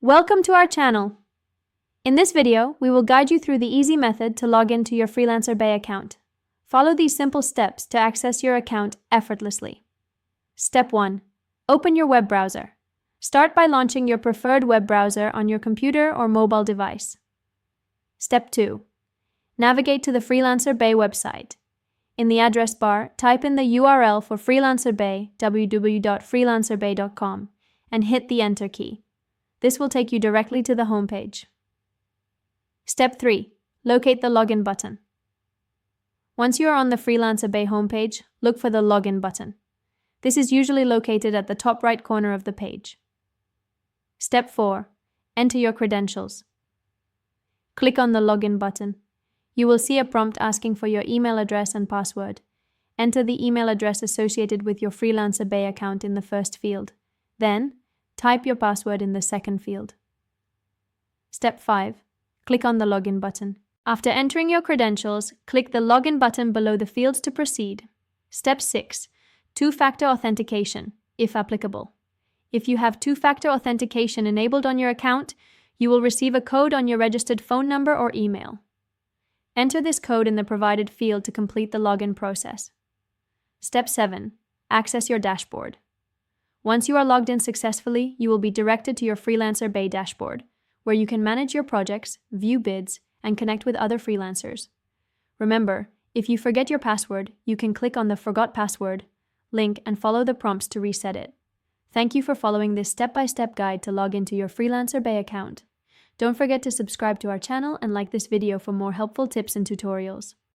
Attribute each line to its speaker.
Speaker 1: Welcome to our channel. In this video, we will guide you through the easy method to log into your Freelancer Bay account. Follow these simple steps to access your account effortlessly. Step 1. Open your web browser. Start by launching your preferred web browser on your computer or mobile device. Step 2. Navigate to the Freelancer Bay website. In the address bar, type in the URL for Freelancer Bay, www.freelancerbay.com, and hit the Enter key. This will take you directly to the homepage. Step 3. Locate the Login button. Once you are on the Freelancer Bay homepage, look for the Login button. This is usually located at the top right corner of the page. Step 4. Enter your credentials. Click on the Login button. You will see a prompt asking for your email address and password. Enter the email address associated with your Freelancer Bay account in the first field. Then, type your password in the second field. Step 5. Click on the Login button. After entering your credentials, click the Login button below the fields to proceed. Step 6. Two-factor authentication, if applicable. If you have two-factor authentication enabled on your account, you will receive a code on your registered phone number or email. Enter this code in the provided field to complete the login process. Step 7. Access your dashboard. Once you are logged in successfully, you will be directed to your Freelancer Bay dashboard, where you can manage your projects, view bids, and connect with other freelancers. Remember, if you forget your password, you can click on the Forgot Password link and follow the prompts to reset it. Thank you for following this step-by-step guide to log into your Freelancer Bay account. Don't forget to subscribe to our channel and like this video for more helpful tips and tutorials.